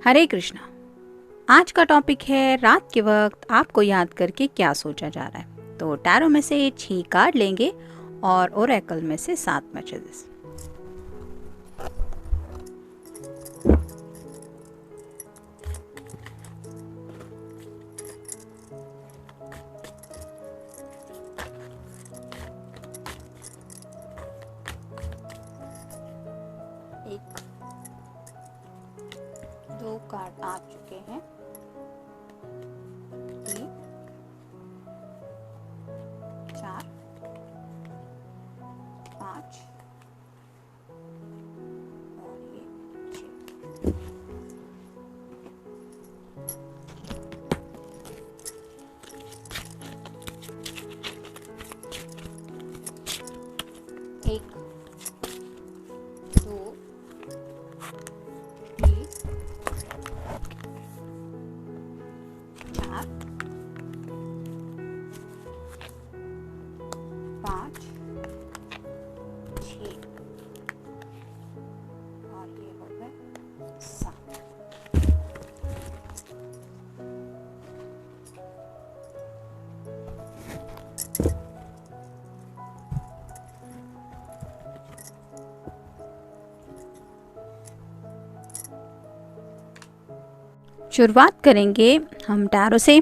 हरे कृष्णा। आज का टॉपिक है रात के वक्त आपको याद करके क्या सोचा जा रहा है। तो टैरो में से 6 कार्ड लेंगे और ओरेकल में से 7 मैसेजेस। एक 2 कार्ड आ चुके हैं। 3 4 5 और ये 6। एक 2 3 4 5 6 और ये हो गए 7। शुरुआत करेंगे हम टैरो से।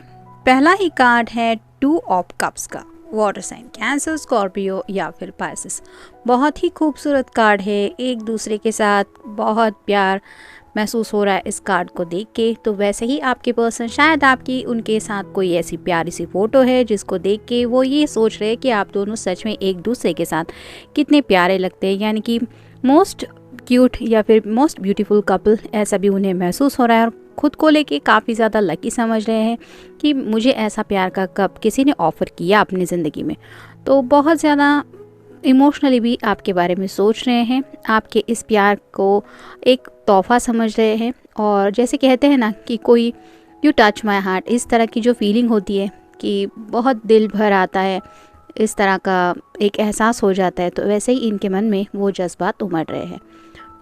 पहला ही कार्ड है 2 ऑफ कप्स का। वाटर साइन कैंसर, स्कॉर्पियो या फिर पाइसेस। बहुत ही खूबसूरत कार्ड है। एक दूसरे के साथ बहुत प्यार महसूस हो रहा है इस कार्ड को देख के। तो वैसे ही आपके पर्सन, शायद आपकी उनके साथ कोई ऐसी प्यारी सी फोटो है जिसको देख के वो ये सोच रहे हैं कि आप दोनों सच में एक दूसरे के साथ कितने प्यारे लगते हैं, यानी कि मोस्ट क्यूट या फिर मोस्ट ब्यूटीफुल कपल, ऐसा भी उन्हें महसूस हो रहा है। और खुद को लेके काफ़ी ज़्यादा लकी समझ रहे हैं कि मुझे ऐसा प्यार का कप किसी ने ऑफ़र किया अपनी ज़िंदगी में। तो बहुत ज़्यादा इमोशनली भी आपके बारे में सोच रहे हैं। आपके इस प्यार को एक तोहफ़ा समझ रहे हैं। और जैसे कहते हैं ना कि कोई यू टच माई हार्ट, इस तरह की जो फीलिंग होती है कि बहुत दिल भर आता है, इस तरह का एक एहसास हो जाता है। तो वैसे ही इनके मन में वो जज्बात उमड़ रहे हैं।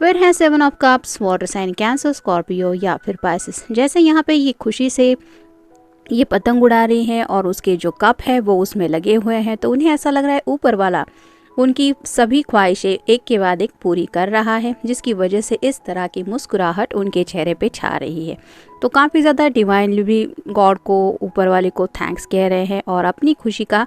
फिर है 7 of cups, water sign Cancer, Scorpio या फिर पाइसेस। जैसे यहाँ पे ये खुशी से ये पतंग उड़ा रही हैं और उसके जो कप है वो उसमें लगे हुए हैं। तो उन्हें ऐसा लग रहा है ऊपर वाला उनकी सभी ख्वाहिशें एक के बाद एक पूरी कर रहा है, जिसकी वजह से इस तरह की मुस्कुराहट उनके चेहरे पे छा रही है। तो काफ़ी ज़्यादा डिवाइनली भी गॉड को, ऊपर वाले को थैंक्स कह रहे हैं और अपनी खुशी का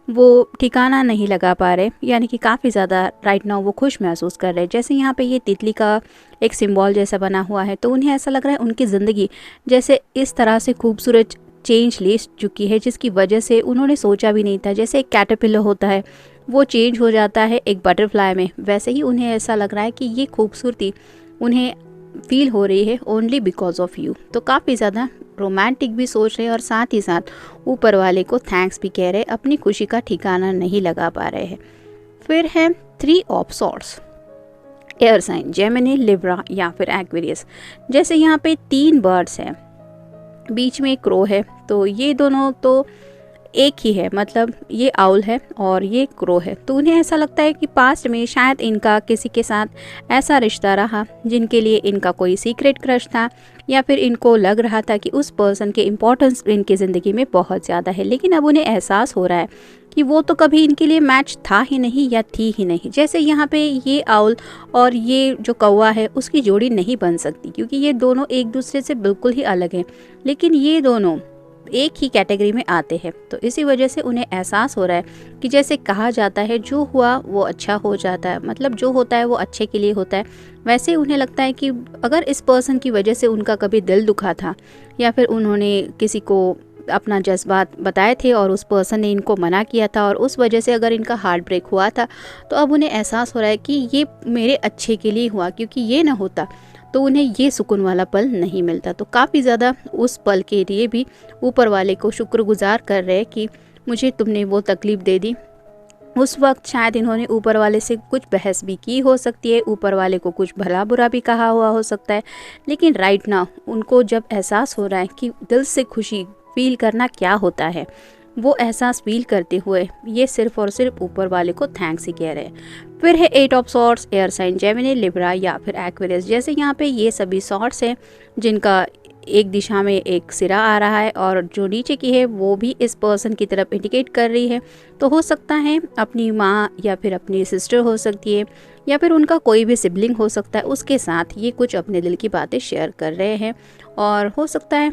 वो ठिकाना नहीं लगा पा रहे, यानी कि काफ़ी ज़्यादा राइट नाउ वो खुश महसूस कर रहे हैं। जैसे यहाँ पे ये तितली का एक सिंबल जैसा बना हुआ है, तो उन्हें ऐसा लग रहा है उनकी ज़िंदगी जैसे इस तरह से खूबसूरत चेंज ले चुकी है, जिसकी वजह से उन्होंने सोचा भी नहीं था। जैसे एक कैटरपिलर होता है वो चेंज हो जाता है एक बटरफ्लाई में, वैसे ही उन्हें ऐसा लग रहा है कि ये खूबसूरती उन्हें फील हो रही है ओनली बिकॉज ऑफ यू। तो काफ़ी ज़्यादा रोमांटिक भी सोच रहे हैं और साथ ही साथ ऊपर वाले को थैंक्स भी कह रहे हैं, अपनी खुशी का ठिकाना नहीं लगा पा रहे हैं। फिर है 3 of swords, air sign Gemini, Libra या फिर एक्वेरियस। जैसे यहाँ पे 3 बर्ड्स हैं, बीच में एक क्रो है। तो ये दोनों तो एक ही है, मतलब ये आउल है और ये क्रो है। तो उन्हें ऐसा लगता है कि पास्ट में शायद इनका किसी के साथ ऐसा रिश्ता रहा जिनके लिए इनका कोई सीक्रेट क्रश था, या फिर इनको लग रहा था कि उस पर्सन के इम्पोर्टेंस इनकी ज़िंदगी में बहुत ज़्यादा है। लेकिन अब उन्हें एहसास हो रहा है कि वो तो कभी इनके लिए मैच था ही नहीं या थी ही नहीं। जैसे यहाँ पे ये आउल और ये जो कौवा है उसकी जोड़ी नहीं बन सकती, क्योंकि ये दोनों एक दूसरे से बिल्कुल ही अलग हैं। लेकिन ये दोनों एक ही कैटेगरी में आते हैं। तो इसी वजह से उन्हें एहसास हो रहा है कि जैसे कहा जाता है जो हुआ वो अच्छा हो जाता है, मतलब जो होता है वो अच्छे के लिए होता है। वैसे उन्हें लगता है कि अगर इस पर्सन की वजह से उनका कभी दिल दुखा था, या फिर उन्होंने किसी को अपना जज्बात बताए थे और उस पर्सन ने इनको मना किया था और उस वजह से अगर इनका हार्ट ब्रेक हुआ था, तो अब उन्हें एहसास हो रहा है कि ये मेरे अच्छे के लिए हुआ, क्योंकि ये ना होता तो उन्हें ये सुकून वाला पल नहीं मिलता। तो काफ़ी ज़्यादा उस पल के लिए भी ऊपर वाले को शुक्रगुजार कर रहे हैं कि मुझे तुमने वो तकलीफ़ दे दी। उस वक्त शायद इन्होंने ऊपर वाले से कुछ बहस भी की हो सकती है, ऊपर वाले को कुछ भला बुरा भी कहा हुआ हो सकता है। लेकिन राइट नाउ उनको जब एहसास हो रहा है कि दिल से खुशी फील करना क्या होता है, वो एहसास फील करते हुए ये सिर्फ और सिर्फ ऊपर वाले को थैंक्स ही कह रहे हैं। फिर है 8 of swords, air sign Gemini, Libra या फिर एक्वेरियस। जैसे यहाँ पे ये सभी सॉर्ड्स हैं जिनका एक दिशा में एक सिरा आ रहा है और जो नीचे की है वो भी इस पर्सन की तरफ इंडिकेट कर रही है। तो हो सकता है अपनी माँ या फिर अपनी सिस्टर हो सकती है या फिर उनका कोई भी सिबलिंग हो सकता है, उसके साथ ये कुछ अपने दिल की बातें शेयर कर रहे हैं। और हो सकता है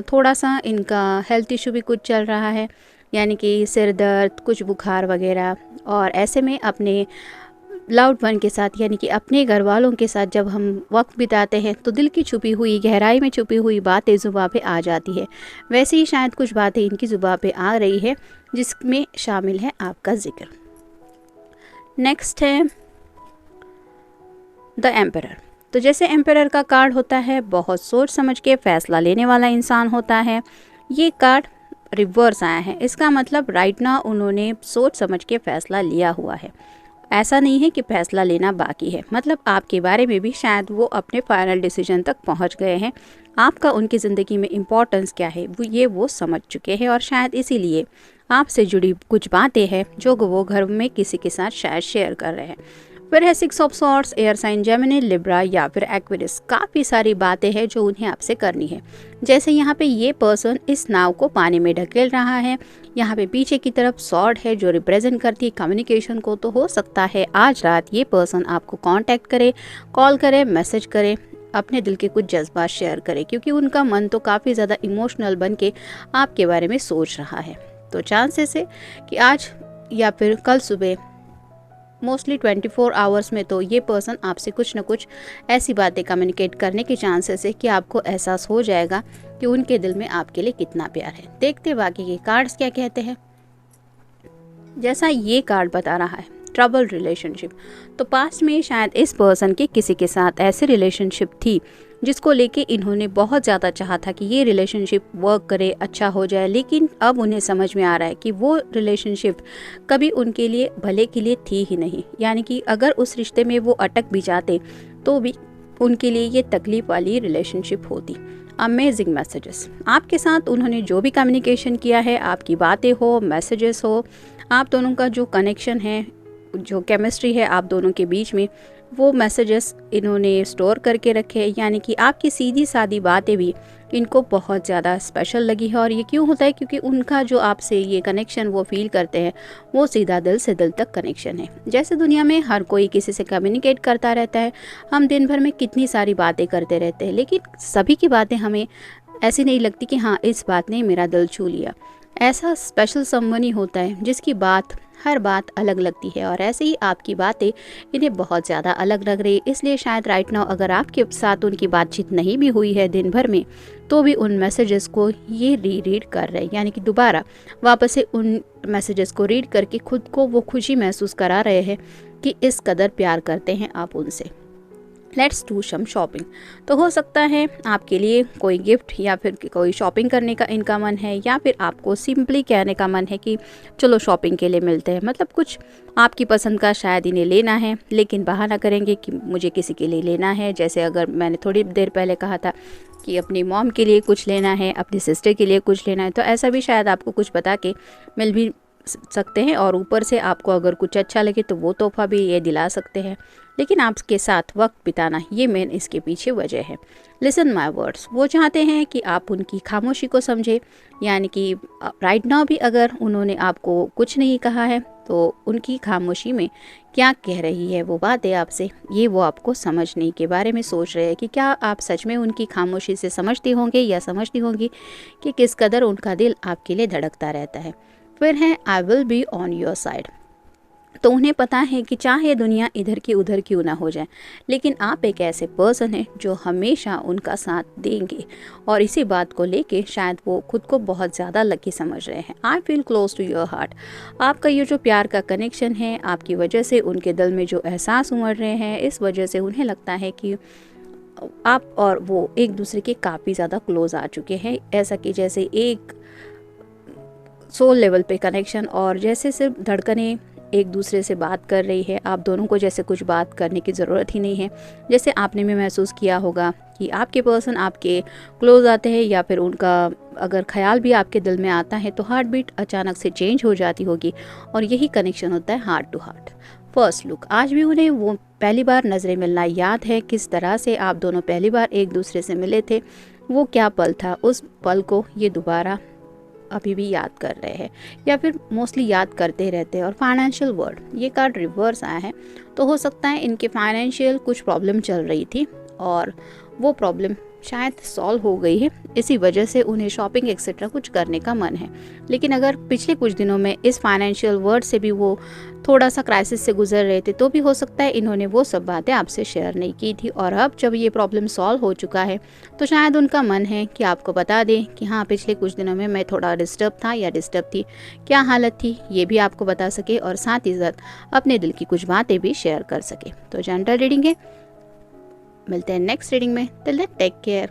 थोड़ा सा इनका हेल्थ इशू भी कुछ चल रहा है, यानी कि सिर दर्द, कुछ बुखार वगैरह। और ऐसे में अपने लव्ड वन के साथ यानी कि अपने घर वालों के साथ जब हम वक्त बिताते हैं तो दिल की छुपी हुई गहराई में छुपी हुई बातें ज़ुबां पे आ जाती है। वैसे ही शायद कुछ बातें इनकी ज़ुबां पे आ रही है जिसमें शामिल है आपका जिक्र। नेक्स्ट है द एम्परर। तो जैसे एम्परर का कार्ड होता है, बहुत सोच समझ के फैसला लेने वाला इंसान होता है। ये कार्ड रिवर्स आया है, इसका मतलब राइट नाउ उन्होंने सोच समझ के फैसला लिया हुआ है। ऐसा नहीं है कि फैसला लेना बाकी है, मतलब आपके बारे में भी शायद वो अपने फाइनल डिसीजन तक पहुंच गए हैं। आपका उनकी ज़िंदगी में इम्पोर्टेंस क्या है वो समझ चुके हैं और शायद इसीलिए आपसे जुड़ी कुछ बातें हैं जो वो घर में किसी के साथ शायद शेयर कर रहे हैं। फिर है 6 of swords, air sign Gemini, Libra या फिर एक्वेरियस। काफ़ी सारी बातें हैं जो उन्हें आपसे करनी है। जैसे यहाँ पे ये पर्सन इस नाव को पानी में ढकेल रहा है, यहाँ पे पीछे की तरफ सॉर्ड है जो रिप्रेजेंट करती है कम्युनिकेशन को। तो हो सकता है आज रात ये पर्सन आपको कांटेक्ट करे, कॉल करे, मैसेज करे, अपने दिल के कुछ जज्बात शेयर करे, क्योंकि उनका मन तो काफ़ी ज़्यादा इमोशनल बन के आपके बारे में सोच रहा है। तो चांसेस है कि आज या फिर कल सुबह मोस्टली 24 आवर्स में तो ये पर्सन आपसे कुछ ना कुछ ऐसी बातें कम्युनिकेट करने के चांसेस है कि आपको एहसास हो जाएगा कि उनके दिल में आपके लिए कितना प्यार है। देखते बाकी के कार्ड्स क्या कहते हैं। जैसा ये कार्ड बता रहा है, ट्रबल रिलेशनशिप। तो पास्ट में शायद इस पर्सन के किसी के साथ ऐसी रिलेशनशिप थी जिसको लेके इन्होंने बहुत ज़्यादा चाहा था कि ये रिलेशनशिप वर्क करे, अच्छा हो जाए, लेकिन अब उन्हें समझ में आ रहा है कि वो रिलेशनशिप कभी उनके लिए भले के लिए थी ही नहीं। यानी कि अगर उस रिश्ते में वो अटक भी जाते तो भी उनके लिए ये तकलीफ वाली रिलेशनशिप होती। अमेजिंग मैसेजेस आपके साथ उन्होंने जो भी कम्युनिकेशन किया है, आपकी बातें हो, मैसेजेस हो, आप दोनों का जो कनेक्शन है, जो केमिस्ट्री है आप दोनों के बीच में, वो मैसेजेस इन्होंने स्टोर करके रखे। यानी कि आपकी सीधी सादी बातें भी इनको बहुत ज़्यादा स्पेशल लगी है। और ये क्यों होता है? क्योंकि उनका जो आपसे ये कनेक्शन वो फील करते हैं वो सीधा दिल से दिल तक कनेक्शन है। जैसे दुनिया में हर कोई किसी से कम्युनिकेट करता रहता है, हम दिन भर में कितनी सारी बातें करते रहते हैं, लेकिन सभी की बातें हमें ऐसी नहीं लगती कि हाँ इस बात ने मेरा दिल छू लिया। ऐसा स्पेशल समवन ही होता है जिसकी बात हर बात अलग लगती है, और ऐसे ही आपकी बातें इन्हें बहुत ज़्यादा अलग लग रही। इसलिए शायद राइट नाउ अगर आपके साथ उनकी बातचीत नहीं भी हुई है दिन भर में, तो भी उन मैसेजेस को ये रीड कर रहे हैं, यानी कि दोबारा वापस से उन मैसेजेस को रीड करके खुद को वो खुशी महसूस करा रहे हैं कि इस कदर प्यार करते हैं आप उनसे। Let's do some shopping. तो हो सकता है आपके लिए कोई गिफ्ट या फिर कोई शॉपिंग करने का इनका मन है, या फिर आपको सिंपली कहने का मन है कि चलो शॉपिंग के लिए मिलते हैं। मतलब कुछ आपकी पसंद का शायद इन्हें लेना है, लेकिन बहाना करेंगे कि मुझे किसी के लिए लेना है। जैसे अगर मैंने थोड़ी देर पहले कहा था कि अपनी मॉम के लिए कुछ लेना है, अपनी सिस्टर के लिए कुछ लेना है, तो ऐसा भी शायद आपको कुछ बता के मिल भी सकते हैं। और ऊपर से आपको अगर कुछ अच्छा लगे तो वो तोहफा भी ये दिला सकते हैं। लेकिन आपके साथ वक्त बिताना ये मेन इसके पीछे वजह है। लिसन माय वर्ड्स, वो चाहते हैं कि आप उनकी खामोशी को समझें। यानी कि राइट नाउ भी अगर उन्होंने आपको कुछ नहीं कहा है तो उनकी खामोशी में क्या कह रही है वो बातें आपसे, ये वो आपको समझने के बारे में सोच रहे हैं कि क्या आप सच में उनकी खामोशी से समझती होंगे या समझती होंगी कि किस कदर उनका दिल आपके लिए धड़कता रहता है। फिर है I will be on your side. तो उन्हें पता है कि चाहे दुनिया इधर की उधर क्यों ना हो जाए, लेकिन आप एक ऐसे पर्सन हैं जो हमेशा उनका साथ देंगे। और इसी बात को लेके शायद वो खुद को बहुत ज़्यादा लकी समझ रहे हैं। I feel close to your heart. आपका ये जो प्यार का कनेक्शन है, आपकी वजह से उनके दिल में जो एहसास उमड़ रहे हैं, इस वजह से उन्हें लगता है कि आप और वो एक दूसरे के काफ़ी ज़्यादा क्लोज आ चुके हैं। ऐसा कि जैसे एक सोल लेवल पे कनेक्शन, और जैसे सिर्फ धड़कनें एक दूसरे से बात कर रही है, आप दोनों को जैसे कुछ बात करने की ज़रूरत ही नहीं है। जैसे आपने भी महसूस किया होगा कि आपके पर्सन आपके क्लोज आते हैं या फिर उनका अगर ख्याल भी आपके दिल में आता है तो हार्ट बीट अचानक से चेंज हो जाती होगी, और यही कनेक्शन होता है heart to heart. First look, आज भी उन्हें वो पहली बार नज़रें मिलना याद है, किस तरह से आप दोनों पहली बार एक दूसरे से मिले थे, वो क्या पल था, उस पल को ये दोबारा अभी भी याद कर रहे हैं या फिर मोस्टली याद करते रहते हैं। और फाइनेंशियल वर्ड, ये कार्ड रिवर्स आया है, तो हो सकता है इनके फाइनेंशियल कुछ प्रॉब्लम चल रही थी और वो प्रॉब्लम शायद सॉल्व हो गई है, इसी वजह से उन्हें शॉपिंग एक्सेट्रा कुछ करने का मन है। लेकिन अगर पिछले कुछ दिनों में इस फाइनेंशियल वर्ड से भी वो थोड़ा सा क्राइसिस से गुजर रहे थे, तो भी हो सकता है इन्होंने वो सब बातें आपसे शेयर नहीं की थी, और अब जब ये प्रॉब्लम सॉल्व हो चुका है तो शायद उनका मन है कि आपको बता दें कि हाँ, पिछले कुछ दिनों में मैं थोड़ा डिस्टर्ब था या डिस्टर्ब थी, क्या हालत थी ये भी आपको बता सके, और साथ ही साथ अपने दिल की कुछ बातें भी शेयर कर सके। तो जनरल रीडिंग है, मिलते हैं नेक्स्ट रीडिंग में। Till then take care.